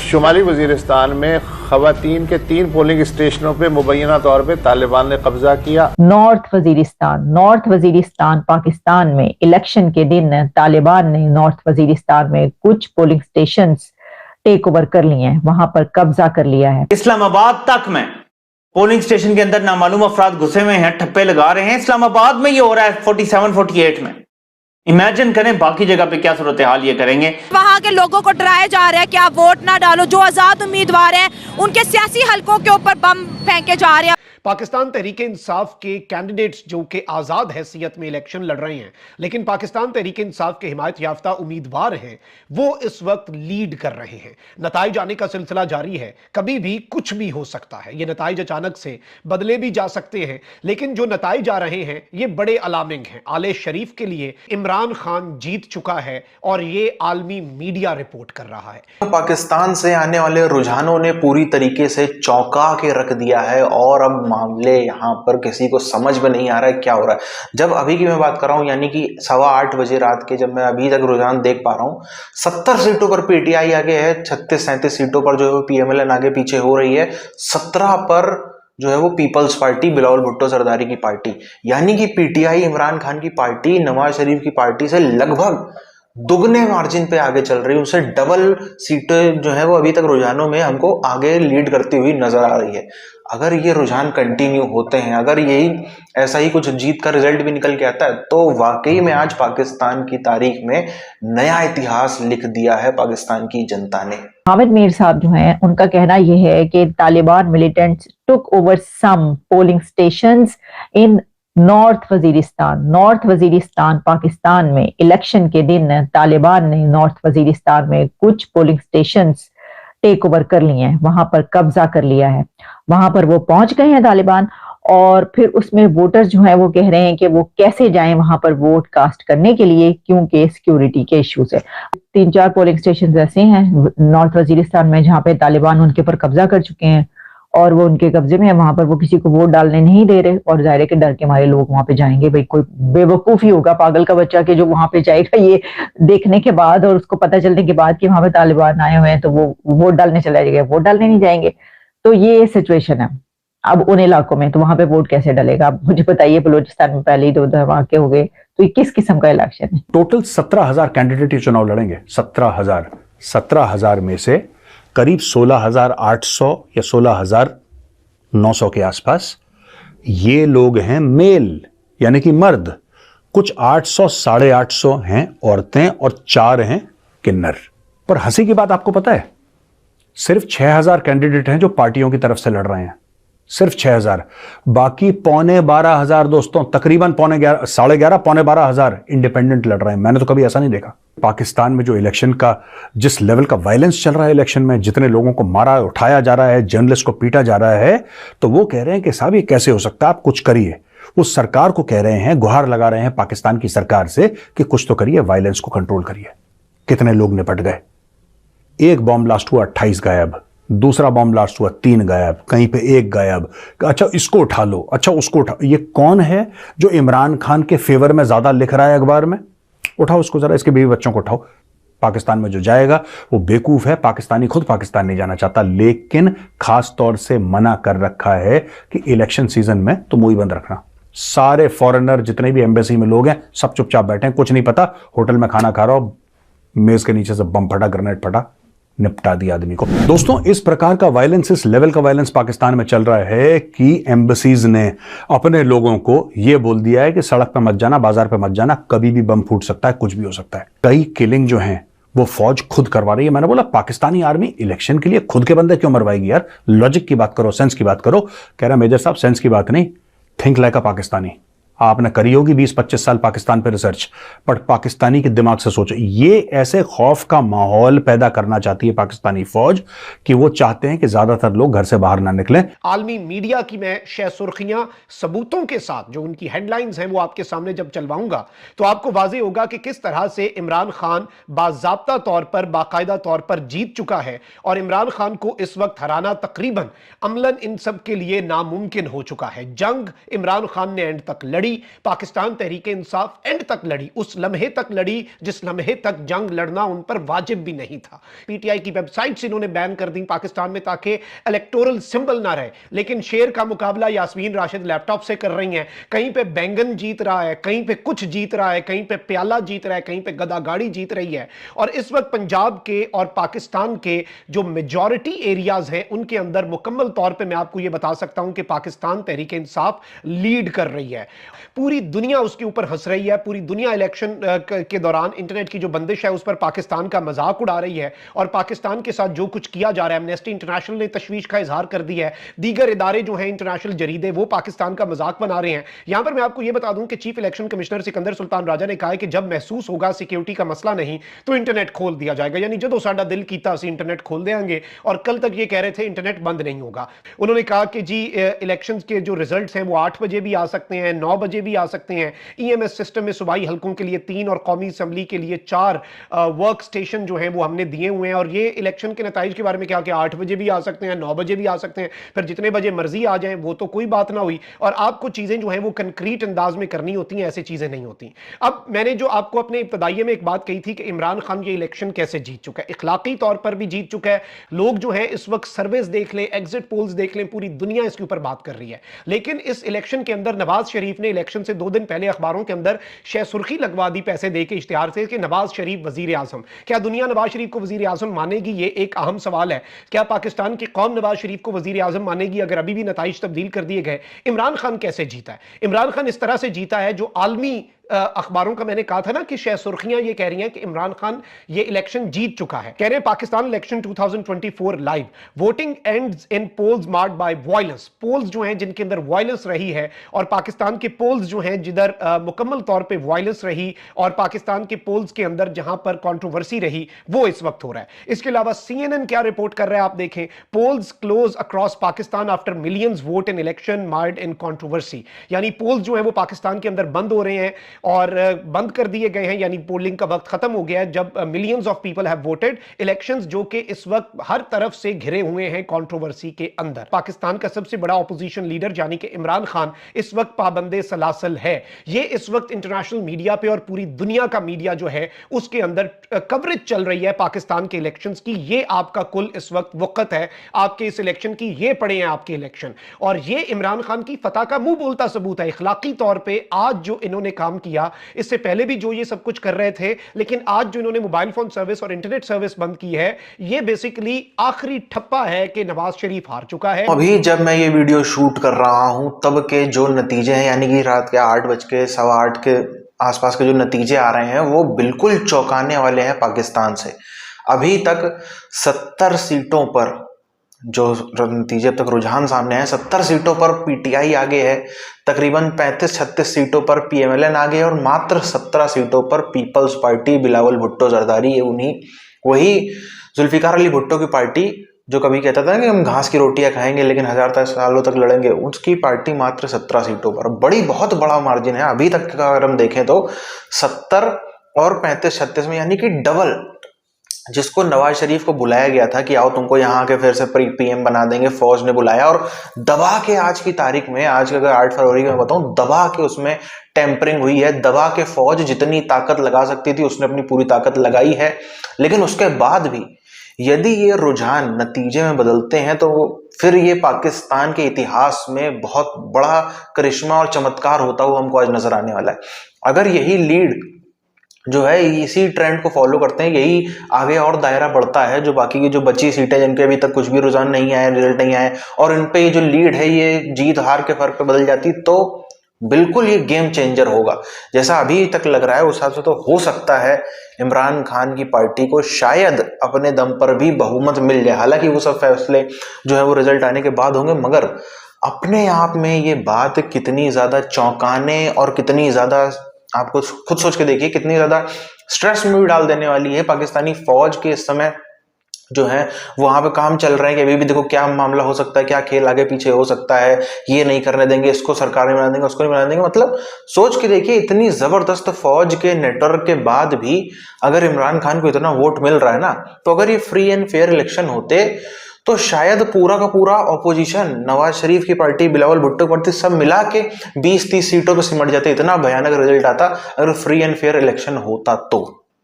शुमाली वजीरिस्तान में खवातीन के 3 पोलिंग स्टेशनों पे मुबैना तौर पे तालिबान ने कब्जा किया। नॉर्थ वजीरिस्तान पाकिस्तान में इलेक्शन के दिन तालिबान ने नॉर्थ वजीरिस्तान में कुछ पोलिंग स्टेशंस टेक ओवर कर लिए हैं, वहां पर कब्जा कर लिया है। इस्लामाबाद तक में पोलिंग स्टेशन के अंदर नामालूम अफराद घुसे हुए हैं, ठप्पे लगा रहे हैं। इस्लामाबाद में ये हो रहा है 47-48 में। इमेजिन करें बाकी जगह पे क्या सूरत हाल ये करेंगे। वहाँ के लोगों को डराया जा रहा है कि आप वोट ना डालो, जो आजाद उम्मीदवार हैं उनके सियासी हलकों के ऊपर बम फेंके जा रहे हैं। पाकिस्तान तहरीक इंसाफ के कैंडिडेट्स जो कि आजाद हैसियत में इलेक्शन लड़ रहे हैं, लेकिन पाकिस्तान तहरीक इंसाफ के हिमायत याफ्ता उम्मीदवार हैं, वो इस वक्त लीड कर रहे हैं। नताइज आने का सिलसिला जारी है, कभी भी कुछ भी हो सकता है। ये नताइज अचानक से बदले भी जा सकते हैं, लेकिन जो नताइज आ रहे हैं ये बड़े अलार्मिंग हैं। आले शरीफ के लिए इमरान खान जीत चुका है और ये आलमी मीडिया रिपोर्ट कर रहा है। पाकिस्तान से आने वाले रुझानों ने पूरी तरीके से चौंका के रख दिया है और अब मामले यहाँ पर किसी को समझ में नहीं आ रहा है क्या हो रहा है। जब अभी की मैं बात कर रहा हूँ, यानी कि 8:15 बजे रात के, जब मैं अभी तक रुझान देख पा रहा हूँ, 70 सीटों पर पीटीआई आगे है, 36-37 सीटों पर जो है पीएमएलएन आगे पीछे हो रही है, 17 पर जो है वो पीपल्स पार्टी बिलावल भुट्टो सरदारी की पार्टी, यानी कि पीटीआई इमरान खान की पार्टी नवाज शरीफ की पार्टी से लगभग दुगने मार्जिन पे आगे चल रही है। उसे डबल सीटें जो है वो अभी तक रुझानों में हमको आगे लीड करती हुई नजर आ रही है। अगर ये रुझान कंटिन्यू होते हैं, अगर यही ऐसा ही कुछ जीत का रिजल्ट भी निकल के आता है, तो वाकई में आज पाकिस्तान की तारीख में नया इतिहास लिख दिया है पाकिस्तान की जनता ने। हामिद मीर साहब जो हैं, उनका कहना यह है कि Taliban militants took over some polling stations in North Waziristan Pakistan में इलेक्शन के दिन तालिबान ने नॉर्थ वजीरिस्तान में कुछ पोलिंग स्टेशंस टेक ओवर कर लिए हैं, वहां पर कब्जा कर लिया है। वहां पर वो पहुंच गए हैं तालिबान, और फिर उसमें वोटर्स जो हैं वो कह रहे हैं कि वो कैसे जाएं वहां पर वोट कास्ट करने के लिए, क्योंकि सिक्योरिटी के इश्यूज है। 3-4 पोलिंग स्टेशन ऐसे हैं नॉर्थ वजीरिस्तान में जहां पे तालिबान उनके ऊपर कब्जा कर चुके हैं और वो उनके कब्जे में है। वहां पर वो किसी को वोट डालने नहीं दे रहे, और जाहिर है कि डर के मारे लोग वहां पे जाएंगे। भाई कोई बेवकूफ ही होगा, पागल का बच्चा, कि जो वहां पे जाएगा ये देखने के बाद और उसको पता चलने के बाद कि वहां पे तालिबान आए हुए हैं तो वो वोट डालने चला जाएगा, वोट डालने नहीं जाएंगे। तो ये सिचुएशन है अब उन इलाकों में। तो वहां पे वोट कैसे डलेगा? आप मुझे बताइए। बलूचिस्तान में पहले ही 2 धमाके हो गए, तो ये किस किस्म का इलेक्शन है? टोटल 17,000 कैंडिडेट ये चुनाव लड़ेंगे। 17,000 में से करीब 16,800 या 16,900 के आसपास ये लोग हैं मेल, यानी कि मर्द। कुछ 800 850 हैं औरतें और 4 हैं किन्नर। पर हंसी की बात आपको पता है, सिर्फ 6,000 कैंडिडेट हैं जो पार्टियों की तरफ से लड़ रहे हैं, सिर्फ 6,000। बाकी 12,500 दोस्तों, तकरीबन 11:30 12,500 इंडिपेंडेंट लड़ रहे हैं। मैंने तो कभी ऐसा नहीं देखा। पाकिस्तान में जो इलेक्शन का जिस लेवल का वायलेंस चल रहा है, इलेक्शन में जितने लोगों को मारा उठाया जा रहा है, जर्नलिस्ट को पीटा जा रहा है, तो वो कह रहे हैं कि साहब ये कैसे हो सकता है, आप कुछ करिए। वो सरकार को कह रहे हैं, गुहार लगा रहे हैं पाकिस्तान की सरकार से कि कुछ तो करिए, वायलेंस को कंट्रोल करिए। कितने लोग निपट गए। एक बॉम्ब ब्लास्ट हुआ 28 गायब, दूसरा बॉम्ब ब्लास्ट हुआ 3 गायब, कहीं पे 1 गायब। अच्छा इसको उठा लो, अच्छा उसको उठा। ये कौन है जो इमरान खान के फेवर में ज्यादा लिख रहा है अखबार में? उठाओ उसको जरा, इसके बीवी बच्चों को उठाओ। पाकिस्तान में जो जाएगा वो बेवकूफ है। पाकिस्तानी खुद पाकिस्तान नहीं जाना चाहता, लेकिन खास तौर से मना कर रखा है कि इलेक्शन सीजन में तो मुंह बंद रखना। सारे फॉरेनर जितने भी एम्बेसी में लोग हैं सब चुपचाप बैठे हैं, कुछ नहीं पता। होटल में खाना खा रहा हो, मेज के नीचे से बम फटा, ग्रेनेड फटा, निपटा दिया आदमी को। दोस्तों इस प्रकार का वायलेंस, इस लेवल का वायलेंस पाकिस्तान में चल रहा है कि एम्बेसीज ने अपने लोगों को यह बोल दिया है कि सड़क पे मत जाना, बाजार पे मत जाना, कभी भी बम फूट सकता है, कुछ भी हो सकता है। कई किलिंग जो हैं वो फौज खुद करवा रही है। मैंने बोला पाकिस्तानी आर्मी इलेक्शन के लिए खुद के बंदे क्यों मरवाएगी यार? लॉजिक की बात करो, सेंस की बात करो। कह रहा मेजर साहब सेंस की बात नहीं, थिंक लाइक अ पाकिस्तानी। आपने करी होगी 20-25 साल पाकिस्तान पे रिसर्च, पर पाकिस्तानी के दिमाग से सोचो। ये ऐसे खौफ का माहौल पैदा करना चाहती है पाकिस्तानी फौज कि वो चाहते हैं कि ज्यादातर लोग घर से बाहर ना निकलें। आलमी मीडिया की मैं शह सुर्खियां सबूतों के साथ, जो उनकी हेडलाइंस हैं, वो आपके सामने जब चलवाऊंगा तो आपको वाज़ेह होगा कि किस तरह से इमरान खान बाज़ाब्ता तौर पर, बाकायदा तौर पर जीत चुका है और इमरान खान को इस वक्त हराना तकरीबन अमलन इन सब के लिए नामुमकिन हो चुका है। जंग इमरान खान ने एंड तक लड़ी लड़ी, पाकिस्तान तहरीक इंसाफ एंड तक लड़ी, उस लम्हे तक लड़ी जिस लम्हे तक जंग लड़ना उन पर वाजिब भी नहीं था। पीटीआई की वेबसाइट्स इन्होंने बैन कर दी पाकिस्तान में ताकि इलेक्टोरल सिंबल ना रहे, लेकिन शेर का मुकाबला यास्मीन राशिद लैपटॉप से कर रही हैं। कहीं पे बैंगन जीत रहा है, कहीं पे कुछ जीत रहा है, कहीं पे प्याला जीत रहा है, कहीं पे गदा गाड़ी जीत रही है। और इस वक्त पंजाब के और पाकिस्तान के जो मेजॉरिटी एरियाज हैं उनके अंदर मुकम्मल तौर पे मैं आपको यह बता सकता हूं कि पाकिस्तान तहरीक इंसाफ लीड कर रही है। पूरी दुनिया उसके ऊपर हंस रही है, पूरी दुनिया इलेक्शन के दौरान इंटरनेट की जो बंदिश है उस पर पाकिस्तान का मजाक उड़ा रही है और पाकिस्तान के साथ जो कुछ किया जा रहा है, एमनेस्टी इंटरनेशनल ने तशवीश का इजहार कर दिया है, दीगर इदारे जो हैं इंटरनेशनल जरीदे वो पाकिस्तान का मजाक बना रहे हैं। यहां पर मैं आपको यह बता दूं कि chief election commissioner Sikandar Sultan Raja ने कहा है कि जब महसूस होगा सिक्योरिटी का मसला नहीं तो इंटरनेट खोल दिया जाएगा, यानी जो साडा दिल कीता असी इंटरनेट खोल देंगे। और कल तक ये कह रहे थे इंटरनेट बंद नहीं होगा। उन्होंने कहा कि जी इलेक्शंस के जो रिजल्ट्स हैं वो 8 बजे भी आ सकते हैं, 9 बजे भी आ सकते हैं। ईएमएस सिस्टम में सूबाई हलकों के लिए 3 और कौमी असेंबली के लिए 4 वर्क स्टेशन जो हैं वो हमने दिए हुए हैं। और ये इलेक्शन के नतीजे के बारे में क्या कि 8 बजे भी आ सकते हैं, 9 बजे भी आ सकते हैं, फिर जितने बजे मर्जी आ जाएं वो तो कोई बात ना हुई। और आपको चीजें जो हैं वो कंक्रीट अंदाज में करनी होती हैं, ऐसी चीजें नहीं होती। अब मैंने जो आपको अपने इब्तदाइये में एक बात कही थी कि इमरान खान ये इलेक्शन कैसे जीत चुका है, इखलाकी तौर पर भी जीत चुका है। लोग जो है इस वक्त सर्वेस देख लें, एग्जिट पोल्स देख लें, पूरी दुनिया इसके ऊपर बात कर रही है। लेकिन इस इलेक्शन के अंदर नवाज शरीफ ने इलेक्शन से 2 दिन पहले अखबारों के अंदर शह सुर्खी लगवा दी पैसे देके इश्तिहार से कि नवाज शरीफ वजीर आजम। क्या दुनिया नवाज शरीफ को वजीर आजम मानेगी? ये एक अहम सवाल है। क्या पाकिस्तान की कौम नवाज शरीफ को वजीर आजम मानेगी अगर अभी भी नताइज तब्दील कर दिए गए? इमरान खान कैसे जीता है? इमरान खान इस तरह से जीता है जो आलमी अखबारों का मैंने कहा था ना कि शह सुर्खियां ये कह रही हैं कि इमरान खान ये इलेक्शन जीत चुका है। कह रहे हैं Pakistan election 2024 live, voting ends in polls marked by violence. Polls जो हैं जिनके अंदर वायलेंस रही है और पाकिस्तान के पोल्स जो हैं जिधर मुकम्मल तौर पे वायलेंस रही और पाकिस्तान के पोल्स के अंदर जहां पर कंट्रोवर्सी रही वो इस वक्त हो रहा है। इसके अलावा CNN क्या रिपोर्ट कर रहा है आप देखें, polls close across Pakistan after millions vote in election marred in controversy. यानी पोल्स जो है वो पाकिस्तान के अंदर बंद हो रहे हैं और बंद कर दिए गए हैं, यानी पोलिंग का वक्त खत्म हो गया है जब millions of people have voted. Elections जो कि इस वक्त हर तरफ से घिरे हुए हैं कंट्रोवर्सी के अंदर। पाकिस्तान का सबसे बड़ा ऑपोजिशन लीडर यानी कि इमरान खान इस वक्त पाबंदे सलासल है। ये इस वक्त इंटरनेशनल मीडिया पे और पूरी दुनिया का मीडिया जो है उसके अंदर कवरेज चल रही है पाकिस्तान के इलेक्शंस की। ये आपका कुल इस वक्त वक्त है आपके इस इलेक्शन की, ये पड़े हैं आपके इलेक्शन। और ये इमरान खान की फतह का मुंह बोलता सबूत है। इखलाकी तौर पर आज जो इन्होंने काम किया, इससे पहले भी जो ये सब कुछ कर रहे थे, लेकिन आज जो इन्होंने मोबाइल फोन सर्विस और इंटरनेट सर्विस बंद की है, ये बेसिकली आखिरी ठप्पा है कि नवाज शरीफ हार चुका है। अभी जब मैं ये वीडियो शूट कर रहा हूं तब के जो नतीजे हैं, यानी कि रात के 8:15 के आसपास के जो नतीजे आ रहे हैं वो बिल्कुल चौंकाने वाले हैं पाकिस्तान से। अभी तक 70 सीटों पर जो नतीजे अब तक रुझान सामने है, 70 सीटों पर पीटीआई आगे है, तकरीबन 35-36 सीटों पर पीएमएलएन आगे है और मात्र 17 सीटों पर पीपल्स पार्टी बिलावल भुट्टो जरदारी, ये वही जुल्फिकार अली भुट्टो की पार्टी जो कभी कहता था कि हम घास की रोटियां खाएंगे लेकिन 1000 सालों तक लड़ेंगे, उसकी पार्टी मात्र 17 सीटों पर। बहुत बड़ा मार्जिन है अभी तक का। अगर हम देखें तो 70 और 35-36 में, यानी कि डबल। जिसको नवाज शरीफ को बुलाया गया था कि आओ तुमको यहाँ के फिर से पीएम बना देंगे, फौज ने बुलाया और दबा के आज की तारीख में, आज अगर 8 फरवरी की मैं बताऊं, दबा के उसमें टेम्परिंग हुई है। दबा के फौज जितनी ताकत लगा सकती थी उसने अपनी पूरी ताकत लगाई है। लेकिन उसके बाद भी यदि ये रुझान नतीजे में बदलते हैं तो फिर ये पाकिस्तान के इतिहास में बहुत बड़ा करिश्मा और चमत्कार होता हुआ हमको आज नजर आने वाला है। अगर यही लीड जो है इसी ट्रेंड को फॉलो करते हैं, यही आगे और दायरा बढ़ता है, जो बाकी की जो बची सीटें जिनके अभी तक कुछ भी रुझान नहीं आए, रिजल्ट नहीं आए, और इन पे ये जो लीड है ये जीत हार के फर्क पे बदल जाती, तो बिल्कुल ये गेम चेंजर होगा। जैसा अभी तक लग रहा है उस हिसाब से तो हो सकता है इमरान खान की पार्टी को शायद अपने दम पर भी बहुमत मिल जाए। हालांकि वो सब फैसले जो है वो रिजल्ट आने के बाद होंगे, मगर अपने आप में ये बात कितनी ज्यादा चौंकाने और कितनी ज्यादा, आपको खुद सोच के देखिए, कितनी ज्यादा स्ट्रेस में भी डाल देने वाली है। पाकिस्तानी फौज के इस समय जो है वहां पे काम चल रहा है कि अभी भी देखो क्या मामला हो सकता है, क्या खेल आगे पीछे हो सकता है, ये नहीं करने देंगे, इसको सरकार नहीं बना देंगे, उसको नहीं बना देंगे। मतलब सोच के देखिए, इतनी जबरदस्त फौज के नेटवर्क के बाद भी अगर इमरान खान को इतना वोट मिल रहा है ना, तो अगर ये फ्री एंड फेयर इलेक्शन होते तो शायद पूरा का पूरा ऑपोजिशन नवाज शरीफ की पार्टी, बिलावल भुट्टो की पार्टी सब मिला के 20-30 सीटों पे सिमट जाते। इतना भयानक रिजल्ट आता अगर फ्री एंड फेयर इलेक्शन होता तो।